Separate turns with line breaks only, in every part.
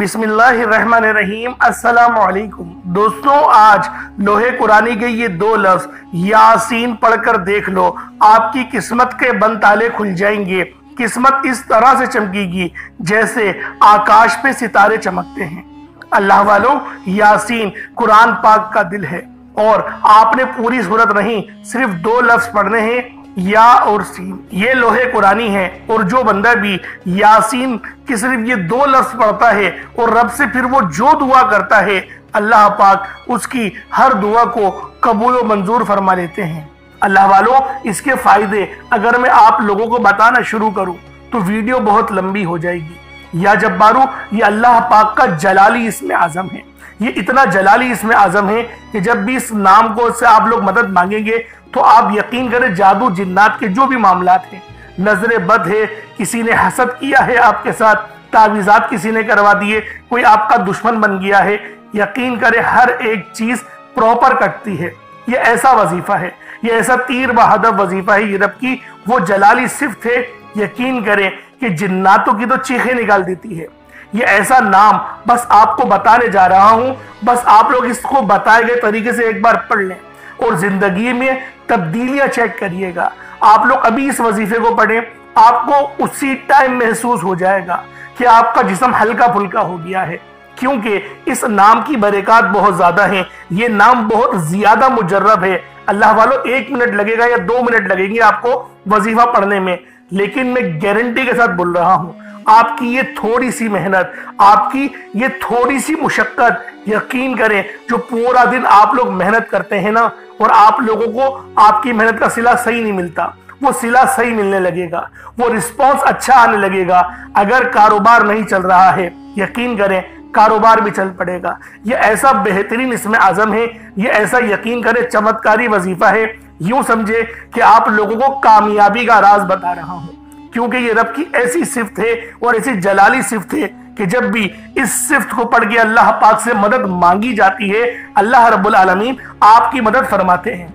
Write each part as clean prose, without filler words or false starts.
बिस्मिल्लाहिर्रहमानिर्रहीम। अस्सलाम वालेकुम दोस्तों, आज लोहे कुरानी के ये दो लफ्ज यासीन पढ़कर देख लो, आपकी किस्मत के बंद ताले खुल जाएंगे। किस्मत इस तरह से चमकेगी जैसे आकाश पे सितारे चमकते हैं। अल्लाह वालों, यासीन कुरान पाक का दिल है और आपने पूरी सूरत नहीं, सिर्फ दो लफ्ज पढ़ने हैं, या और सीन। ये लोहे कुरानी है और जो बंदा भी यासीन की सिर्फ ये दो लफ्ज पढ़ता है और रब से फिर वो जो दुआ करता है, अल्लाह पाक उसकी हर दुआ को कबूल व मंजूर फरमा लेते हैं। अल्लाह वालों, इसके फायदे अगर मैं आप लोगों को बताना शुरू करूं तो वीडियो बहुत लंबी हो जाएगी। या जब्बारू, ये अल्लाह पाक का जलाली इसमें आजम है। ये इतना जलाली इसमें आजम है कि जब भी इस नाम को से आप लोग मदद मांगेंगे तो आप यकीन करें, जादू जिन्नात के जो भी मामलात हैं, नजरे बद है, किसी ने हसद किया है आपके साथ, तावीज़ात किसी ने करवा दिए, कोई आपका दुश्मन बन गया है, यकीन करें हर एक चीज प्रॉपर कटती है। ये ऐसा वजीफा है, ये ऐसा तीर बहादुर वजीफा है, ये रब की वो जलाली सिफ्त है। यकीन करें कि जिन्नातों की तो चीखें निकाल देती है। ये ऐसा नाम बस आपको बताने जा रहा हूं, बस आप लोग इसको बताए गए तरीके से एक बार पढ़ लें और जिंदगी में तब्दीलियां चेक करिएगा। आप लोग अभी इस वजीफे को पढ़ें, आपको उसी टाइम महसूस हो जाएगा कि आपका जिस्म हल्का फुल्का हो गया है, क्योंकि इस नाम की बरकत बहुत ज्यादा है। ये नाम बहुत ज्यादा मुजर्रब है। अल्लाह वालों, 1 मिनट लगेगा या 2 मिनट लगेंगे आपको वजीफा पढ़ने में, लेकिन मैं गारंटी के साथ बोल रहा हूं, आपकी ये थोड़ी सी मेहनत, आपकी ये थोड़ी सी मुशक्कत, यकीन करें जो पूरा दिन आप लोग मेहनत करते हैं ना, और आप लोगों को आपकी मेहनत का सिला सही नहीं मिलता, वो सिला सही मिलने लगेगा, वो रिस्पॉन्स अच्छा आने लगेगा। अगर कारोबार नहीं चल रहा है, यकीन करें कारोबार भी चल पड़ेगा। ये ऐसा बेहतरीन इसमें आजम है, ये ऐसा यकीन करें चमत्कारी वजीफा है। यूं समझे कि आप लोगों को कामयाबी का राज बता रहा हूं, क्योंकि ये रब की ऐसी सिफ्त है और ऐसी जलाली सिफ्त है कि जब भी इस सिफ्त को पढ़ के अल्लाह पाक से मदद मांगी जाती है, अल्लाह रब्बुल आलमीन आपकी मदद फरमाते हैं।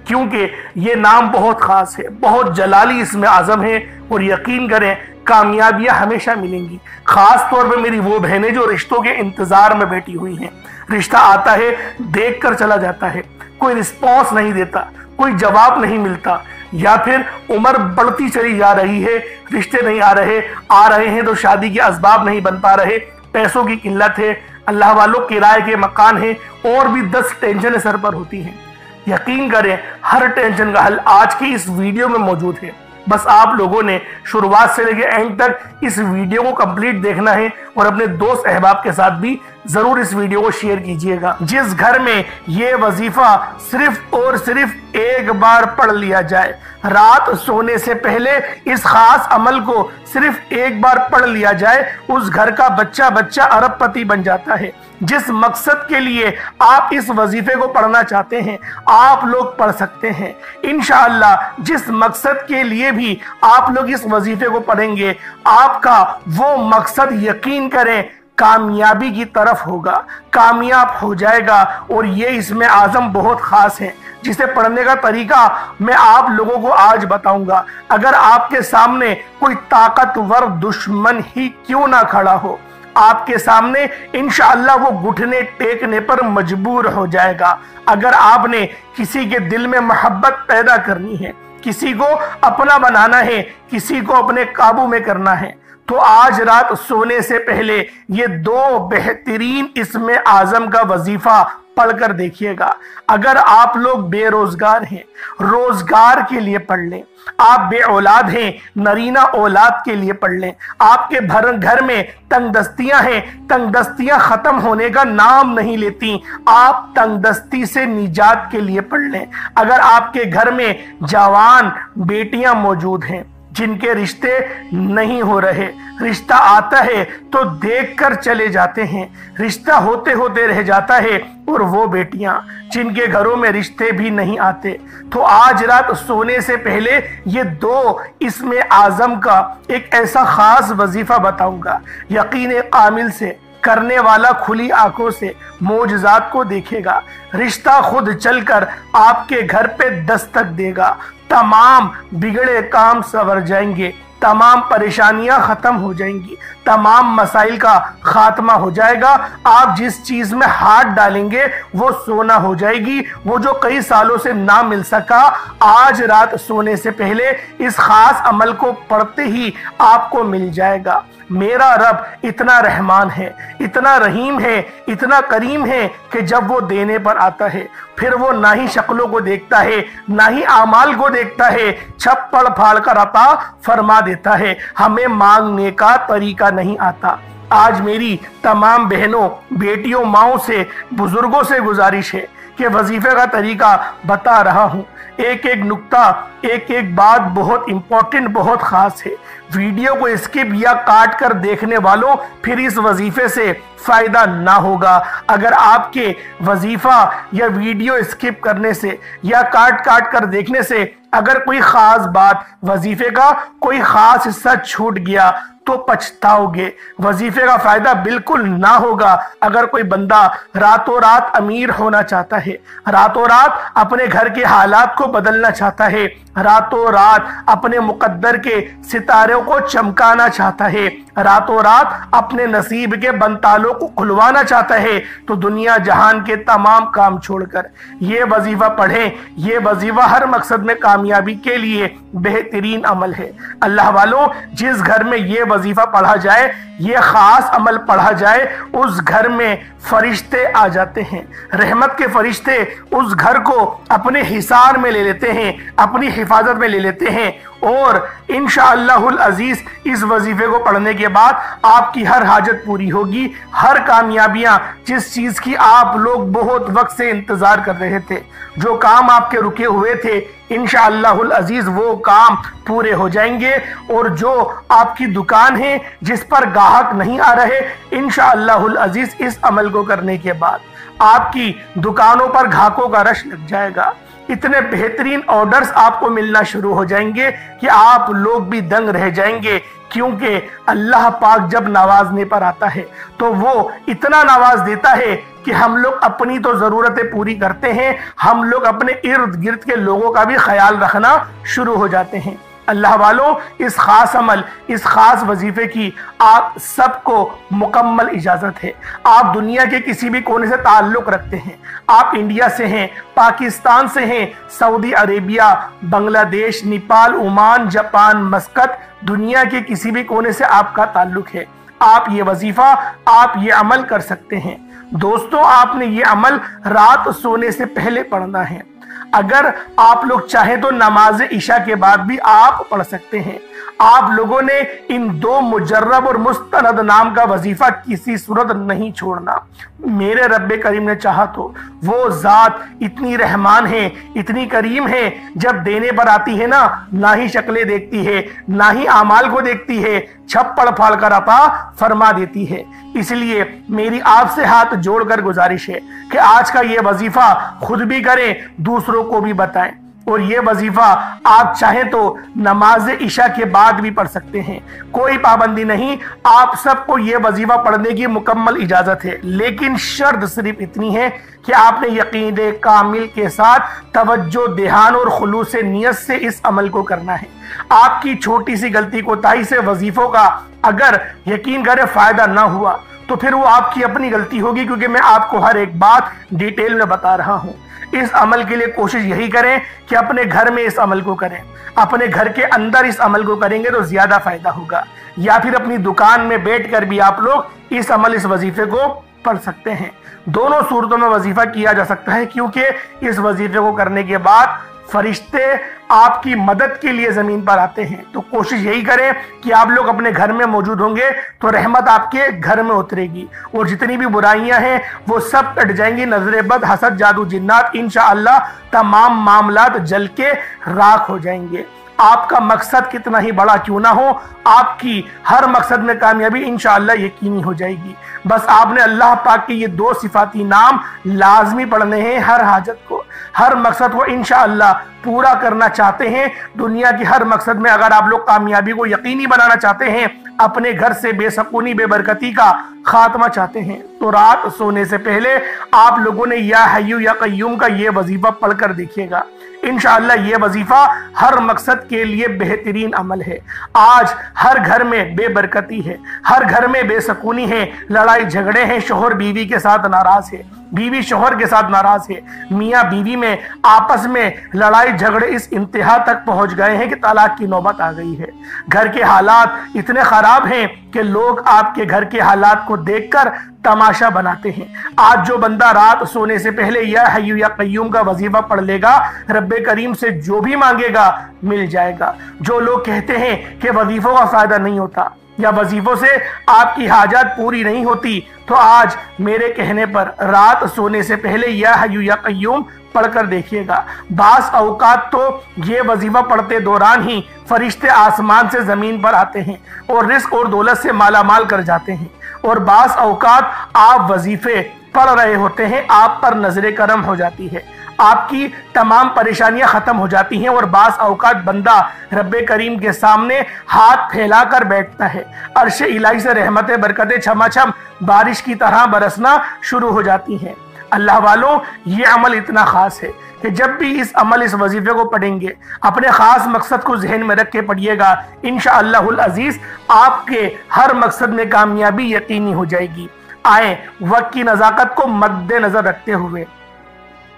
क्योंकि ये नाम बहुत खास है, बहुत जलाली इसमें आजम है, और यकीन करें कामयाबियां हमेशा मिलेंगी। खास तौर पे मेरी वो बहनें जो रिश्तों के इंतजार में बैठी हुई हैं, रिश्ता आता है, देख कर चला जाता है, कोई रिस्पॉन्स नहीं देता, कोई जवाब नहीं मिलता, या फिर उम्र बढ़ती चली जा रही है, रिश्ते नहीं आ रहे हैं तो शादी के असबाब नहीं बन पा रहे, पैसों की किल्लत है, अल्लाह वालों किराए के मकान है, और भी 10 टेंशनें सर पर होती हैं। यकीन करें हर टेंशन का हल आज की इस वीडियो में मौजूद है। बस आप लोगों ने शुरुआत से लेकर एंड तक इस वीडियो को कंप्लीट देखना है और अपने दोस्त अहबाब के साथ भी जरूर इस वीडियो को शेयर कीजिएगा। जिस घर में ये वजीफा सिर्फ और सिर्फ एक बार पढ़ लिया जाए, रात सोने से पहले इस खास अमल को सिर्फ एक बार पढ़ लिया जाए, उस घर का बच्चा बच्चा अरबपति बन जाता है। जिस मकसद के लिए आप इस वजीफे को पढ़ना चाहते हैं, आप लोग पढ़ सकते हैं इंशाअल्लाह। जिस मकसद के लिए भी आप लोग इस वजीफे को पढ़ेंगे, आपका वो मकसद यकीन करें कामयाबी की तरफ होगा, कामयाब हो जाएगा। और ये इसमें आजम बहुत खास है, जिसे पढ़ने का तरीका मैं आप लोगों को आज बताऊंगा। अगर आपके सामने कोई ताकतवर दुश्मन ही क्यों ना खड़ा हो, आपके सामने इंशाअल्लाह वो घुटने टेकने पर मजबूर हो जाएगा। अगर आपने किसी के दिल में मोहब्बत पैदा करनी है, किसी को अपना बनाना है, किसी को अपने काबू में करना है, तो आज रात सोने से पहले ये दो बेहतरीन इसमें आजम का वजीफा पढ़कर देखिएगा। अगर आप लोग बेरोजगार हैं, रोजगार के लिए पढ़ लें। आप बे औलाद हैं, नरीना औलाद के लिए पढ़ लें। आपके घर में तंगदस्तियां हैं, तंगदस्तियां खत्म होने का नाम नहीं लेती, आप तंगदस्ती से निजात के लिए पढ़ लें। अगर आपके घर में जवान बेटियां मौजूद हैं जिनके रिश्ते नहीं हो रहे, रिश्ता आता है तो देखकर चले जाते हैं, रिश्ता होते होते रह जाता है, और वो बेटियां जिनके घरों में रिश्ते भी नहीं आते, तो आज रात सोने से पहले ये दो इसमें आजम का एक ऐसा खास वजीफा बताऊंगा। यकीन कामिल से करने वाला खुली आंखों से मोजज़ात को देखेगा, रिश्ता खुद चलकर आपके घर पे दस्तक देगा, तमाम बिगड़े काम संवर जाएंगे, तमाम परेशानियां खत्म हो जाएंगी, तमाम मसाइल का खात्मा हो जाएगा। आप जिस चीज में हाथ डालेंगे वो सोना हो जाएगी। वो जो कई सालों से ना मिल सका, आज रात सोने से पहले इस खास अमल को पढ़ते ही आपको मिल जाएगा। मेरा रब इतना रहमान है, इतना रहीम है, इतना करीम है कि जब वो देने पर आता है फिर वो ना ही शक्लों को देखता है, ना ही आमाल को देखता है, छप्पड़ फाड़ कर अता फरमा देता है। हमें मांगने का तरीका नहीं आता। आज मेरी तमाम बहनों, बेटियों, माओं से, बुजुर्गों से गुजारिश है कि वजीफे का तरीका बता रहा हूं। एक एक नुक्ता, एक एक बात बहुत इंपॉर्टेंट, बहुत खास है। वीडियो को स्किप या काट कर देखने वालों फिर इस वजीफे से फायदा ना होगा। अगर आपके वजीफा या वीडियो स्किप करने से या काट काट कर देखने से अगर कोई खास बात, वजीफे का कोई खास हिस्सा छूट गया तो पछताओगे। वजीफे का फायदा बिल्कुल ना होगा। अगर कोई बंदा रातों रात अमीर होना चाहता है, रातों रात अपने घर के हालात को बदलना चाहता है, रातों रात अपने मुकद्दर के सितारों को चमकाना चाहता है, रातों रात अपने नसीब के बनतालों को खुलवाना चाहता है, तो दुनिया जहान के तमाम काम छोड़कर ये वजीफा पढ़ें। ये वजीफा हर मकसद में कामयाबी के लिए बेहतरीन अमल है। अल्लाह वालों, जिस घर में ये वजीफा पढ़ा जाए, ये खास अमल पढ़ा जाए, उस घर में फरिश्ते आ जाते हैं। रहमत के फरिश्ते उस घर को अपने हिसार में ले लेते हैं, अपनी हिफाजत में ले लेते हैं। और इंशाअल्लाहुल अजीज इस वजीफे को पढ़ने के बाद आपकी हर हाजत पूरी होगी। हर कामयाबियां, जिस चीज की आप लोग बहुत वक्त से इंतजार कर रहे थे, जो काम आपके रुके हुए थे, इंशाअल्लाहुल अजीज वो काम पूरे हो जाएंगे। और जो आपकी दुकान है जिस पर ग्राहक नहीं आ रहे, इंशाअल्लाहुल अजीज इस अमल को करने के बाद आपकी दुकानों पर ग्राहकों का रश लग जाएगा। इतने बेहतरीन ऑर्डर्स आपको मिलना शुरू हो जाएंगे कि आप लोग भी दंग रह जाएंगे। क्योंकि अल्लाह पाक जब नवाजने पर आता है तो वो इतना नवाज देता है कि हम लोग अपनी तो जरूरतें पूरी करते हैं, हम लोग अपने इर्द गिर्द के लोगों का भी ख्याल रखना शुरू हो जाते हैं। अल्लाह वालों, इस खास अमल, इस खास वजीफे की आप सबको मुकम्मल इजाजत है। आप दुनिया के किसी भी कोने से ताल्लुक रखते हैं, आप इंडिया से हैं, पाकिस्तान से हैं, Saudi Arabia, Bangladesh, Nepal, Oman, Japan, मस्कत, दुनिया के किसी भी कोने से आपका ताल्लुक है, आप ये वजीफा, आप ये अमल कर सकते हैं। दोस्तों, आपने ये अमल रात सोने से पहले पढ़ना है। अगर आप लोग चाहें तो नमाज इशा के बाद भी आप पढ़ सकते हैं। आप लोगों ने इन दो मुजर्रब और मुस्तनद नाम का वजीफा किसी सूरत नहीं छोड़ना। मेरे रब्बे करीम ने चाहा तो वो जात इतनी रहमान है, इतनी करीम है, जब देने पर आती है ना ही शक्लें देखती है, ना ही आमाल को देखती है, छप्पड़ फाड़ कर अता फरमा देती है। इसलिए मेरी आपसे हाथ जोड़कर गुजारिश है कि आज का ये वजीफा खुद भी करें, दूसरों को भी बताएं। और ये वजीफा आप चाहें तो नमाज इशा के बाद भी पढ़ सकते हैं, कोई पाबंदी नहीं। आप सबको ये वजीफा पढ़ने की मुकम्मल इजाजत है, लेकिन शर्त सिर्फ इतनी है कि आपने यकीन कामिल के साथ तवज्जो, ध्यान और खुलूस नियत से इस अमल को करना है। आपकी छोटी सी गलती कोताही से वजीफों का अगर यकीन करें फायदा ना हुआ तो फिर वो आपकी अपनी गलती होगी, क्योंकि मैं आपको हर एक बात डिटेल में बता रहा हूं। इस अमल के लिए कोशिश यही करें कि अपने घर में इस अमल को करें, अपने घर के अंदर इस अमल को करेंगे तो ज्यादा फायदा होगा। या फिर अपनी दुकान में बैठकर भी आप लोग इस वजीफे को पढ़ सकते हैं। दोनों सूरतों में वजीफा किया जा सकता है, क्योंकि इस वजीफे को करने के बाद फरिश्ते आपकी मदद के लिए जमीन पर आते हैं। तो कोशिश यही करें कि आप लोग अपने घर में मौजूद होंगे तो रहमत आपके घर में उतरेगी और जितनी भी बुराइयां हैं वो सब कट जाएंगी। नजर बद, हसद, जादू, जिन्नात, इंशाअल्लाह तमाम मामलात जल के राख हो जाएंगे। आपका मकसद कितना ही बड़ा क्यों ना हो, आपकी हर मकसद में कामयाबी इंशाअल्लाह यकीनी हो जाएगी। बस आपने अल्लाह पाक के ये दो सिफाती नाम लाजमी पढ़ने हैं। हर हाजत को, हर मकसद को इंशाअल्लाह पूरा करना चाहते हैं। दुनिया की हर मकसद में अगर आप लोग कामयाबी को यकीनी बनाना चाहते हैं, अपने घर से बेसकूनी, बेबरकती का खात्मा चाहते हैं, तो रात सोने से पहले आप लोगों ने या हय्यू या कय्यूम का ये वजीफा पढ़कर देखिएगा। इंशाअल्लाह ये वजीफा हर मकसद के लिए बेहतरीन अमल है। आज हर घर में बेबरकती है, हर घर में बेसकूनी है, लड़ाई झगड़े हैं, शोहर बीवी के साथ नाराज है, बीवी शोहर के साथ नाराज है, मियाँ बीवी में आपस में लड़ाई झगड़े इस इंतहा तक पहुंच गए हैं कि तलाक की नौबत आ गई है। घर के हालात इतने खराब हैं कि लोग आपके घर के हालात को देखकर तमाशा बनाते हैं। आज जो बंदा रात सोने से पहले या हय्यू या कय्यूम का वजीफा पढ़ लेगा, रब्बे करीम से जो भी मांगेगा मिल जाएगा। जो लोग कहते हैं कि वजीफों का फायदा नहीं होता या वजीफों से आपकी हाजात पूरी नहीं होती, तो आज मेरे कहने पर रात सोने से पहले या हय्यू या कय्यूम पढ़कर देखिएगा। बास औकात तो ये वजीफा पढ़ते दौरान ही फरिश्ते आसमान से जमीन पर आते हैं और रिस्क और दौलत से मालामाल कर जाते हैं। और बास औकात आप वजीफे पढ़ रहे होते हैं, आप पर नजरे करम हो जाती है, आपकी तमाम परेशानियां खत्म हो जाती हैं और बास औकात बंदा रब्बे करीम के सामने हाथ फैलाकर बैठता है। अर्शे इलाही से रहमतें बरकतें छमाछम बारिश की तरह बरसना शुरू हो जाती हैं। अल्लाह वालों, ये अमल इतना खास है कि जब भी इस वजीफे को पढ़ेंगे, अपने खास मकसद को जहन में रख के पढ़िएगा, इंशाअल्लाहुल अजीज आपके हर मकसद में कामयाबी यकीनी हो जाएगी। आए वक्त की नज़ाकत को मद्देनजर रखते हुए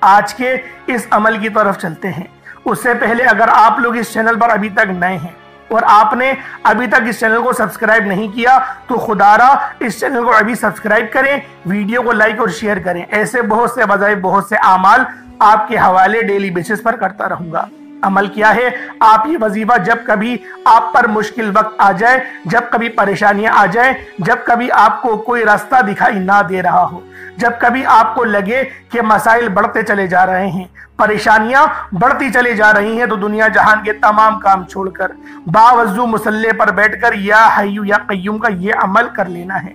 आज के इस अमल की तरफ चलते हैं। उससे पहले अगर आप लोग इस चैनल पर अभी तक नए हैं और आपने अभी तक इस चैनल को सब्सक्राइब नहीं किया, तो खुदारा इस चैनल को अभी सब्सक्राइब करें, वीडियो को लाइक और शेयर करें। ऐसे बहुत से वज़ाइफ, बहुत से आमाल आपके हवाले डेली बेसिस पर करता रहूंगा। अमल क्या है? आप ये वजीफा जब कभी आप पर मुश्किल वक्त आ जाए, जब कभी परेशानियां आ जाए, जब कभी आपको कोई रास्ता दिखाई ना दे रहा हो, जब कभी आपको लगे कि मसाइल बढ़ते चले जा रहे हैं, परेशानियां बढ़ती चली जा रही हैं, तो दुनिया जहान के तमाम काम छोड़कर बावजू मुसल्ले पर बैठकर या हय्यू या कय्यूम का ये अमल कर लेना है।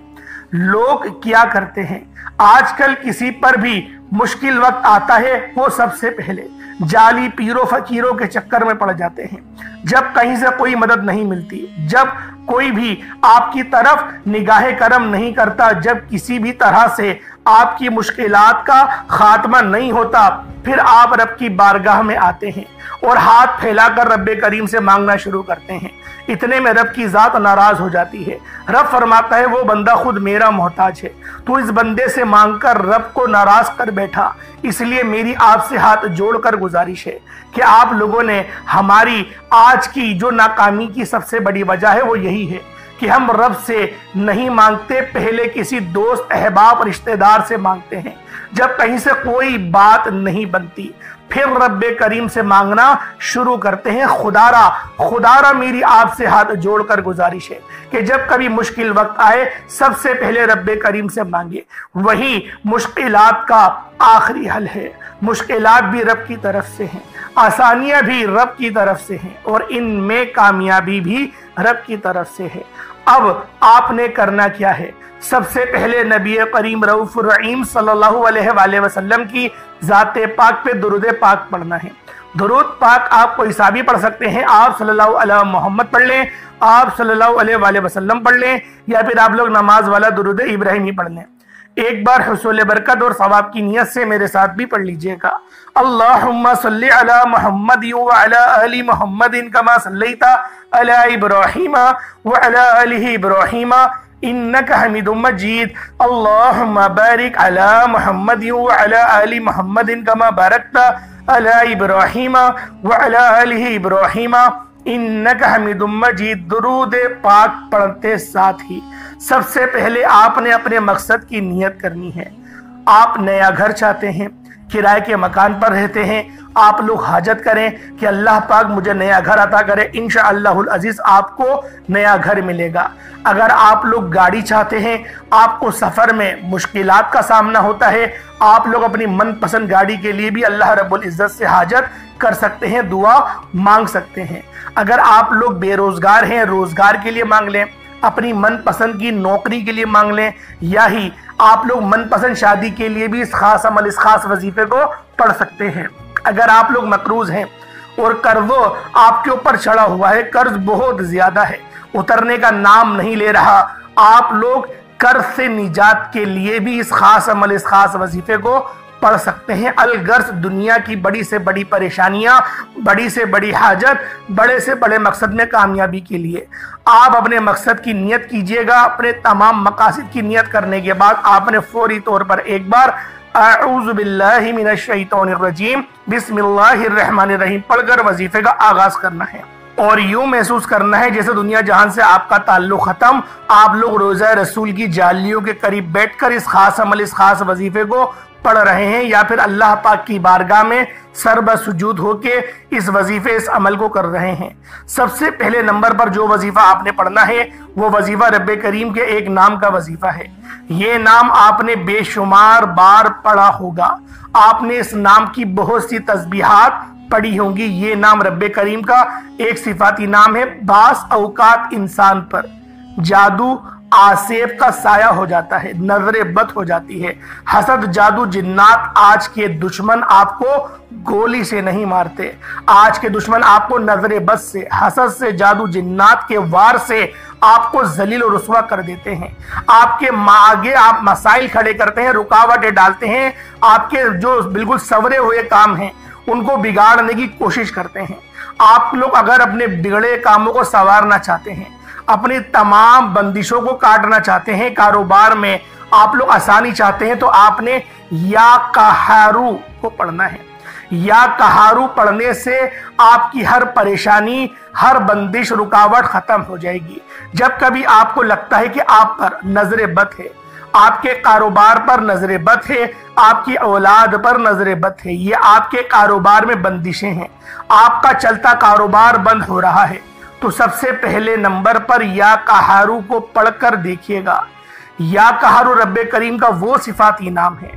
लोग क्या करते हैं, आजकल किसी पर भी मुश्किल वक्त आता है, वो सबसे पहले जाली पीरों फकीरों के चक्कर में पड़ जाते हैं। जब कहीं से कोई मदद नहीं मिलती, जब कोई भी आपकी तरफ निगाहे करम नहीं करता, जब किसी भी तरह से आपकी मुश्किलात का खात्मा नहीं होता, फिर आप रब की बारगाह में आते हैं और हाथ फैलाकर रब्बे करीम से मांगना शुरू करते हैं। इतने में रब की जात नाराज हो जाती है। रब फरमाता है वो बंदा खुद मेरा मोहताज है, तो इस बंदे से मांगकर रब को नाराज कर बैठा। इसलिए मेरी आपसे हाथ जोड़कर गुजारिश है कि आप लोगों ने हमारी आज की जो नाकामी की सबसे बड़ी वजह है वो यही है कि हम रब से नहीं मांगते, पहले किसी दोस्त, अहबाब, रिश्तेदार से मांगते हैं। जब कहीं से कोई बात नहीं बनती, फिर रब्बे करीम से मांगना शुरू करते हैं। खुदारा मेरी आपसे हाथ जोड़कर गुजारिश है कि जब कभी मुश्किल वक्त आए, सबसे पहले रब्बे करीम से मांगे। वही मुश्किलात का आखिरी हल है। मुश्किलात भी रब की तरफ से हैं, आसानियां भी रब की तरफ से हैं और इनमें कामयाबी भी रब की तरफ से है। अब आपने करना क्या है? सबसे पहले नबी करीम रऊफुर रहीम सल्लल्लाहु अलैहि वसल्लम की ज़ाते पाक पे दुरूद पाक पढ़ना है। दुरूद पाक आप कोई सा भी पढ़ सकते हैं। आप सल्लल्लाहु अलैहि मोहम्मद पढ़ लें, आप सल्लल्लाहु अलैहि वसल्लम पढ़ लें, या फिर आप लोग नमाज वाला दुरूद इब्राहिम ही पढ़ लें। एक बार हुसूल बरकत और सवाब की नियत से मेरे साथ भी पढ़ लीजिएगा। अल्लाहुम्मा सल्लि अला मुहम्मद व अला आलि मुहम्मदिन कमा सल्लैता अला इब्राहीम व अला आलि इब्राहीम इन्नका हमीदुम मजीद। अल्लाहुम्मा बारिक अला मुहम्मद व अला आलि मुहम्मदिन कमा बारकता अला इब्राहीम व अला आलि इब्राहीम इन्नका हमीदुम मजीद। दुरूद पाक पढ़ते साथ ही सबसे पहले आपने अपने मकसद की नियत करनी है। आप नया घर चाहते हैं, किराए के मकान पर रहते हैं, आप लोग हाजत करें कि अल्लाह पाक मुझे नया घर अता करे, इंशाअल्लाहुल अजीज आपको नया घर मिलेगा। अगर आप लोग गाड़ी चाहते हैं, आपको सफ़र में मुश्किलात का सामना होता है, आप लोग अपनी मनपसंद गाड़ी के लिए भी अल्लाह रब्बुल इज़्ज़त से हाजत कर सकते हैं, दुआ मांग सकते हैं। अगर आप लोग बेरोजगार हैं, रोजगार के लिए मांग लें, अपनी मनपसंद की नौकरी के लिए मांग लें, या ही आप लोग मनपसंद शादी के लिए भी इस खास अमल, इस खास वजीफे को पढ़ सकते हैं। अगर आप लोग मकरूज हैं और कर्ज़ो आपके ऊपर चढ़ा हुआ है, कर्ज बहुत ज्यादा है, उतरने का नाम नहीं ले रहा, आप लोग कर्ज से निजात के लिए भी इस खास अमल, इस खास वजीफे को पढ़ सकते हैं। अलगर्ज दुनिया की बड़ी से बड़ी परेशानियां, बड़ी से बड़ी हाजत, बड़े से बड़े मकसद में कामयाबी के लिए आप अपने मकसद की नियत कीजिएगा। अपने तमाम मकासद की नियत करने के बाद आपने फौरी तौर पर एक बार अऊज़ु बिल्लाहि मिनश शैतानिर रजीम बिस्मिल्लाहिर रहमानिर रहीम पढ़कर वजीफे का आगाज करना है और यूं महसूस करना है जैसे दुनिया जहान से आपका ताल्लुक खत्म। आप लोग रोज़ा रसूल की जालियों के करीब बैठकर इस खास अमल, इस खास वजीफे को पढ़ रहे हैं या फिर अल्लाह पाक की बारगाह में सरबसुजूद होके इस वजीफे, इस अमल को कर रहे हैं। सबसे पहले नंबर पर जो वजीफा आपने पढ़ना है वो वजीफा रब्बे करीम के एक नाम का वजीफा है। ये नाम आपने बेशुमार बार पढ़ा होगा, आपने इस नाम की बहुत सी तस्बीहात पढ़ी होंगी। ये नाम रब्बे करीम का एक सिफाती नाम है। बास औकात इंसान पर जादू आसेब का साया हो जाता है, नजरे बद हो जाती है। हसद, जादू, जिन्नात, आज के दुश्मन आपको गोली से नहीं मारते, आज के दुश्मन आपको नजरे बद से, हसद से, जादू, जिन्नात के वार से आपको जलील और रुस्वा कर देते हैं। आपके आगे आप मसाइल खड़े करते हैं, रुकावटें डालते हैं, आपके जो बिल्कुल सवरे हुए काम हैं उनको बिगाड़ने की कोशिश करते हैं। आप लोग अगर अपने बिगड़े कामों को संवारना चाहते हैं, अपनी तमाम बंदिशों को काटना चाहते हैं, कारोबार में आप लोग आसानी चाहते हैं, तो आपने या कहारू को पढ़ना है। या कहारू पढ़ने से आपकी हर परेशानी, हर बंदिश, रुकावट खत्म हो जाएगी। जब कभी आपको लगता है कि आप पर नजरे बद है, आपके कारोबार पर नजरे बद है, आपकी औलाद पर नजरे बद है, ये आपके कारोबार में बंदिशें हैं, आपका चलता कारोबार बंद हो रहा है, तो सबसे पहले नंबर पर या कहारू को पढ़कर देखिएगा। या कहारू रब्बे करीम का वो सिफाती नाम है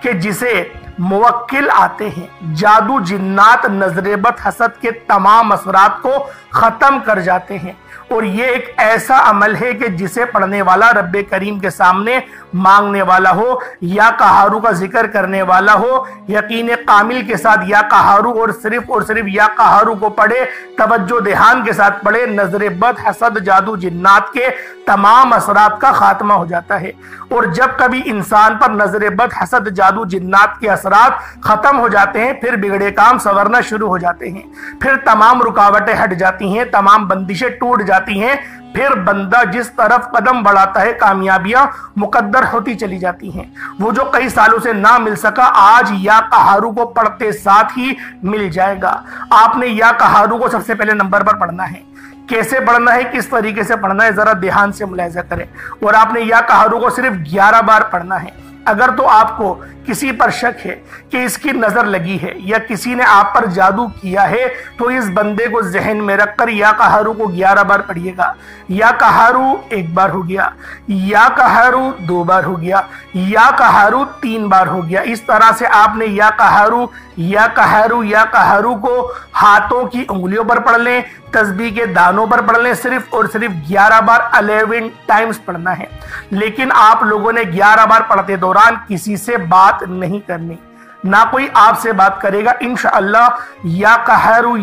कि जिसे मुवक्किल आते हैं, जादू, जिन्नात, नजरेबत, हसद के तमाम असरात को खत्म कर जाते हैं। और ये एक ऐसा अमल है कि जिसे पढ़ने वाला रब्बे करीम के सामने मांगने वाला हो, या कहारू का जिक्र करने वाला हो, यकीन कामिल के साथ या कहारू और सिर्फ या कहारू को पढ़े, तवज्जो ध्यान के साथ पढ़े, नजरे बद, हसद, जादू, जिन्नात के तमाम असरात का खात्मा हो जाता है। और जब कभी इंसान पर नजरे बद, हसद, जादू, जिन्नात के असरात खत्म हो जाते हैं, फिर बिगड़े काम संवरना शुरू हो जाते हैं, फिर तमाम रुकावटें हट जाती हैं, तमाम बंदिशें टूट जाती हैं, फिर बंदा जिस तरफ कदम बढ़ाता है कामयाबियां मुकद्दर होती चली जाती हैं। वो जो कई सालों से ना मिल सका, आज या कहारू को पढ़ते साथ ही मिल जाएगा। आपने या कहारू को सबसे पहले नंबर पर पढ़ना है। कैसे पढ़ना है, किस तरीके से पढ़ना है, जरा ध्यान से मुलाहिजा करें। और आपने या कहारू को सिर्फ 11 बार पढ़ना है। अगर तो आपको किसी पर शक है कि इसकी नजर लगी है या किसी ने आप पर जादू किया है, तो इस बंदे को जहन में रखकर या कहारू को 11 बार पढ़िएगा। या कहारू 1 बार हो गया, या कहारू 2 बार हो गया, या कहारू 3 बार हो गया। इस तरह से आपने या कहारू को हाथों की उंगलियों पर पढ़ लें, तस्बीह के दानों पर पढ़ लें, सिर्फ और सिर्फ 11 बार 11 टाइम्स पढ़ना है। लेकिन आप लोगों ने 11 बार पढ़ते दौरान किसी से बात नहीं करनी, ना कोई आपसे बात करेगा। इंशाअल्लाह या कहारू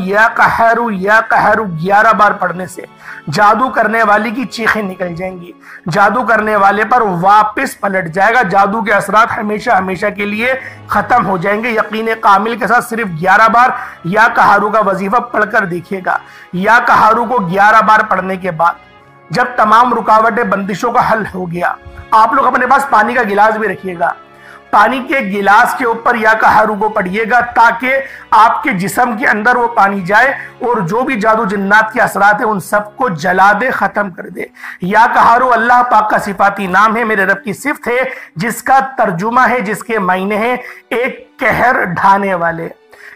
11 बार पढ़ने से जादू करने वाली की चीखें निकल जाएंगी, जादू करने वाले पर वापस पलट जाएगा, जादू के असरात हमेशा हमेशा के लिए खत्म हो जाएंगे। यकीन कामिल के साथ सिर्फ 11 बार या कहारू का वजीफा पढ़कर देखिएगा। या कहारू को 11 बार पढ़ने के बाद जब तमाम रुकावटें, बंदिशों का हल हो गया, आप लोग अपने पास पानी का गिलास भी रखिएगा। पानी के गिलास के ऊपर या कहारू को पढ़िएगा ताकि आपके जिस्म के अंदर वो पानी जाए और जो भी जादू जिन्नात के असरात है उन सबको जला दे, खत्म कर दे। या कहारू अल्लाह पाक का सिफाती नाम है, मेरे रब की सिफत है, जिसका तर्जुमा है, जिसके मायने हैं एक कहर ढाने वाले,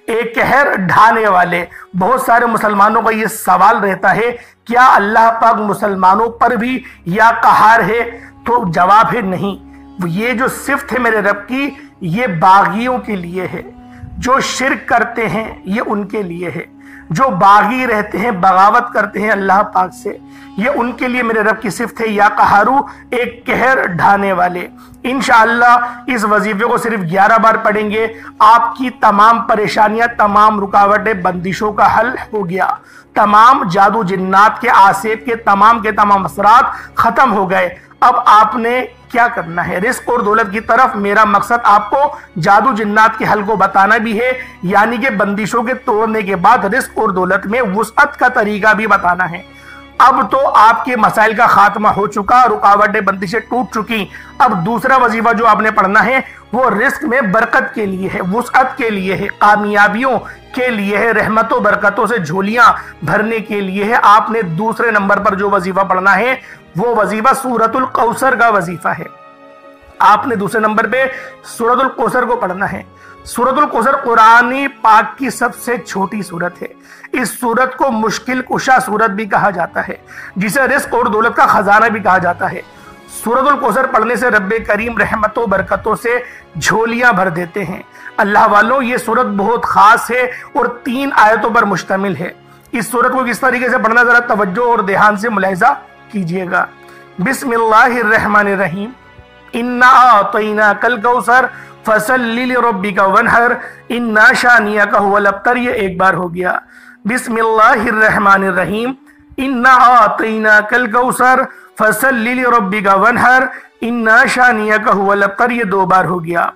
एक कहर ढाने वाले। बहुत सारे मुसलमानों का ये सवाल रहता है, क्या अल्लाह पाक मुसलमानों पर भी या कहार है? तो जवाब है नहीं। ये जो सिफ्त है मेरे रब की, ये बागियों के लिए है। जो शिर्क करते हैं ये उनके लिए है, जो बागी रहते हैं, बगावत करते हैं अल्लाह पाक से, ये उनके लिए मेरे रब की सिफ्त है। या कहारू एक कहर ढाने वाले। इंशाअल्लाह इस वजीफे को सिर्फ 11 बार पढ़ेंगे, आपकी तमाम परेशानियां, तमाम रुकावटें, बंदिशों का हल हो गया। तमाम जादू जिन्नात के आसेब के तमाम असरात खत्म हो गए। अब आपने क्या करना है, रिस्क और दौलत की तरफ। मेरा मकसद आपको जादू जिन्नात के हल को बताना भी है, यानी कि बंदिशों के तोड़ने के बाद रिस्क और दौलत में वुसअत का तरीका भी बताना है। अब तो आपके मसाइल का खात्मा हो चुका, रुकावटें बंदिशें टूट चुकी। अब दूसरा वजीफा जो आपने पढ़ना है वो रिस्क में बरकत के लिए है, वुसअत के लिए है, कामयाबियों के लिए है, रहमतों बरकतों से झोलियां भरने के लिए है। आपने दूसरे नंबर पर जो वजीफा पढ़ना है वो वजीफा सूरतुल कौसर का वजीफा है। आपने दूसरे नंबर पे सूरतुल कौसर को पढ़ना है। सूरतुल कौसर कुरान पाक की सबसे छोटी सूरत है। इस सूरत को मुश्किल कुशा सूरत भी कहा जाता है, जिसे रिस्क और दौलत का खजाना भी कहा जाता है। सूरतुल कौसर पढ़ने से रब्बे करीम रहमतों बरकतों से झोलियां भर देते हैं। अल्लाह वालों, ये सूरत बहुत खास है और 3 आयतों पर मुश्तमिल है। इस सूरत को किस तरीके से पढ़ना, जरा तवज्जो और ध्यान से मुलाहिजा कीजिएगा। बिस्मिल्लाहिर्रहमानिर्रहीम, इन्ना आतैनाकल कौसर फसल्लि लिरब्बिका वनहर इन्ना शानियका हुवल अब्तर। ये एक बार हो गया। बिस्मिल्लाहिर्रहमानिर्रहीम, इन्ना आतैनाकल कौसर फसल्लि लिरब्बिका वनहर इन्ना शानियका हुवल अब्तर। ये 2 बार हो गया।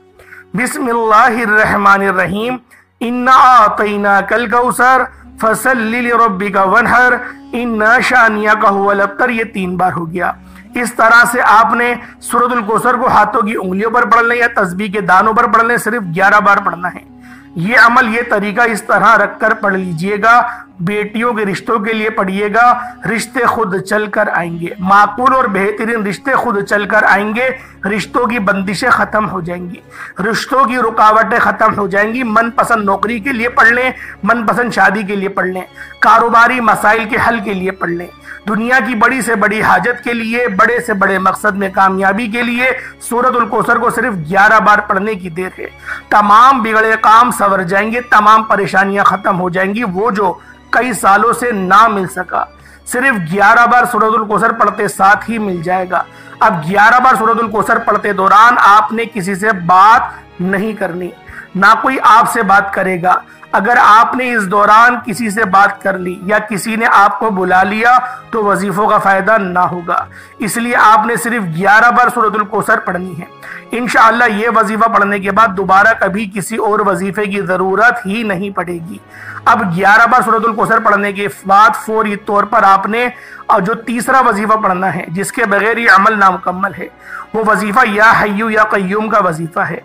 बिस्मिल्लाहिर्रहमानिर्रहीम, इन्ना आतैनाकल कौसर फसल्लि लिरब्बिका वनहर इन्ना शानियका हुवल अब्तर। ये 3 बार हो गया। इस तरह से आपने सूरतुल कौसर को हाथों की उंगलियों पर पढ़ लें या तस्बीह के दानों पर पढ़ लें, सिर्फ 11 बार पढ़ना है। ये अमल, ये तरीका इस तरह रखकर पढ़ लीजिएगा। बेटियों के रिश्तों के लिए पढ़िएगा, रिश्ते खुद चलकर आएंगे। माकूल और बेहतरीन रिश्ते खुद चलकर आएंगे। रिश्तों की बंदिशें खत्म हो जाएंगी, रिश्तों की रुकावटें खत्म हो जाएंगी। मनपसंद नौकरी के लिए पढ़ लें, मनपसंद शादी के लिए पढ़ लें, कारोबारी मसाइल के हल के लिए पढ़ लें, दुनिया की बड़ी से बड़ी हाजत के लिए, बड़े से बड़े मकसद में कामयाबी के लिए सूरतुल कौसर को सिर्फ 11 बार पढ़ने की देर है। तमाम बिगड़े काम संवर जाएंगे, तमाम परेशानियां खत्म हो जाएंगी। वो जो कई सालों से ना मिल सका, सिर्फ 11 बार सूरतुल कौसर पढ़ते साथ ही मिल जाएगा। अब 11 बार सूरतुल कौसर पढ़ते दौरान आपने किसी से बात नहीं करनी, ना कोई आपसे बात करेगा। अगर आपने इस दौरान किसी से बात कर ली या किसी ने आपको बुला लिया तो वजीफों का फायदा ना होगा। इसलिए आपने सिर्फ 11 बार सूरतुल कौसर पढ़नी है। इंशाअल्लाह ये वजीफा पढ़ने के बाद दोबारा कभी किसी और वजीफे की जरूरत ही नहीं पड़ेगी। अब 11 बार सूरतुल कौसर पढ़ने के बाद फौरी तौर पर आपने जो तीसरा वजीफा पढ़ना है, जिसके बगैर ये अमल नामुकम्मल है, वो वजीफा या हय्यू या कय्यूम का वजीफा है।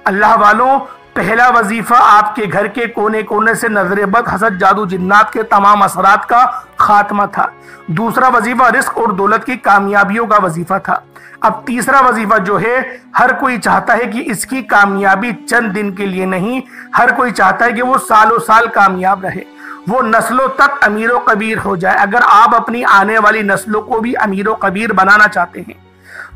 अल्लाह वालों, पहला वजीफा आपके घर के कोने कोने से नजर बद, हसद, जादू जिन्नात के तमाम असरात का खात्मा था। दूसरा वजीफा रिस्क और दौलत की कामयाबियों का वजीफा था। अब तीसरा वजीफा जो है, हर कोई चाहता है कि इसकी कामयाबी चंद दिन के लिए नहीं, हर कोई चाहता है कि वो सालों साल कामयाब रहे, वो नस्लों तक अमीर कबीर हो जाए। अगर आप अपनी आने वाली नस्लों को भी अमीर कबीर बनाना चाहते हैं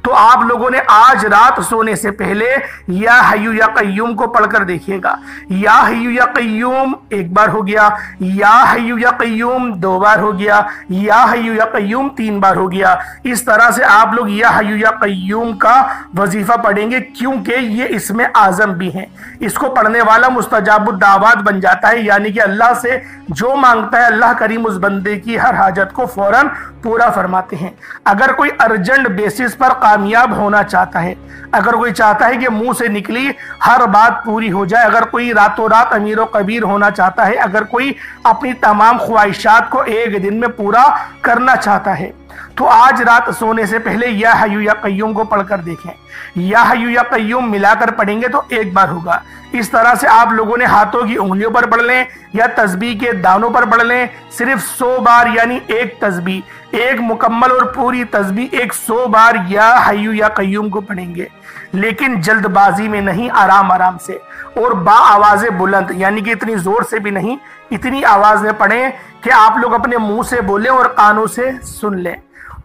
तो आप लोगों ने आज रात सोने से पहले या हय्यू या कय्यूम को पढ़कर देखिएगा। या हय्यू या कय्यूम 1 बार हो गया, या हय्यू या कय्यूम 2 बार हो गया, या हय्यू या कय्यूम 3 बार हो गया। इस तरह से आप लोग या हय्यू या कय्यूम का वजीफा पढ़ेंगे, क्योंकि ये इसमें आजम भी हैं। इसको पढ़ने वाला मुस्तजाबुद दावात बन जाता है, यानी कि अल्लाह से जो मांगता है अल्लाह करीम उस बंदे की हर हाजत को फौरन पूरा फरमाते हैं। अगर कोई अर्जेंट बेसिस पर कामयाब होना चाहता है, अगर कोई चाहता है कि मुंह से निकली हर बात पूरी हो जाए, अगर कोई रातों रात अमीर कबीर होना चाहता है, अगर कोई अपनी तमाम ख्वाहिशात को एक दिन में पूरा करना चाहता है, तो आज रात सोने से पहले या हय्यू या कय्यूम को पढ़कर देखें। या हय्यू या कय्यूम मिलाकर पढ़ेंगे तो 1 बार होगा। इस तरह से आप लोगों ने हाथों की उंगलियों पर पढ़ लें या तस्बीह के दानों पर पढ़ लें, सिर्फ 100 बार, यानी एक तस्बीह, एक मुकम्मल और पूरी तस्बीह 100 बार या हय्यू या कय्यूम को पढ़ेंगे, लेकिन जल्दबाजी में नहीं, आराम आराम से और बाआवाज़े बुलंद, यानी कि इतनी जोर से भी नहीं, इतनी आवाज में पढ़ें कि आप लोग अपने मुंह से बोलें और कानों से सुन लें।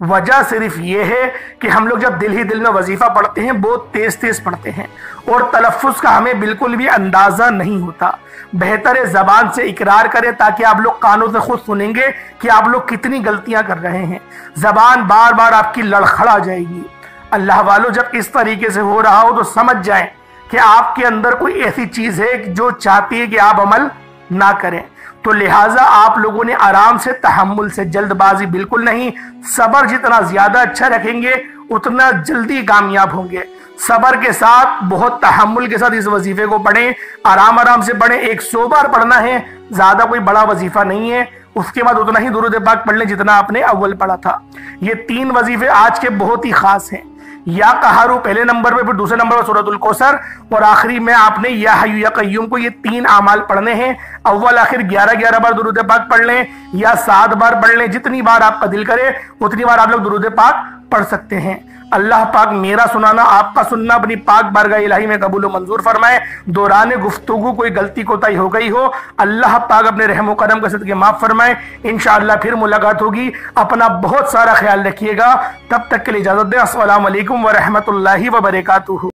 वजह सिर्फ ये है कि हम लोग जब दिल ही दिल में वजीफा पढ़ते हैं बहुत तेज तेज पढ़ते हैं और तलफ़ुज़ का हमें बिल्कुल भी अंदाज़ा नहीं होता। बेहतर है ज़बान से इकरार करें, ताकि आप लोग कानों से खुद सुनेंगे कि आप लोग कितनी गलतियां कर रहे हैं। ज़बान बार बार आपकी लड़खड़ा जाएगी। अल्लाह वालों, जब इस तरीके से हो रहा हो तो समझ जाएं कि आपके अंदर कोई ऐसी चीज़ है जो चाहती है कि आप अमल ना करें। तो लिहाजा आप लोगों ने आराम से, तहम्मुल से, जल्दबाजी बिल्कुल नहीं, सब्र जितना ज्यादा अच्छा रखेंगे उतना जल्दी कामयाब होंगे। सब्र के साथ, बहुत तहम्मुल के साथ इस वजीफे को पढ़ें, आराम आराम से पढ़ें। 100 बार पढ़ना है, ज्यादा कोई बड़ा वजीफा नहीं है। उसके बाद उतना ही दुरूद पाक पढ़ लें जितना आपने अव्वल पढ़ा था। ये 3 वजीफे आज के बहुत ही खास हैं। या कहारू पहले नंबर पे, फिर दूसरे नंबर पर सूरतुल कौसर, और आखिरी में आपने या हय्यू या कय्यूम को। ये 3 आमाल पढ़ने हैं। अव्वल आखिर 11-11 बार दुरूद पाक पढ़ लें या 7 बार पढ़ लें, जितनी बार आपका दिल करे उतनी बार आप लोग दुरूद पाक पढ़ सकते हैं। अल्लाह पाक मेरा सुनाना, आपका सुनना अपनी पाक बारगाह इलाही में कबूल मंजूर फरमाए। दौरान गुफ्तगू कोई गलती कोताही हो गई हो, अल्लाह पाक अपने रहमो करम के सदके माफ फरमाए। इंशाअल्लाह फिर मुलाकात होगी। अपना बहुत सारा ख्याल रखिएगा। तब तक के लिए इजाजत दें। अस्सलाम वालेकुम व रहमतुल्लाहि व बरकातुहू।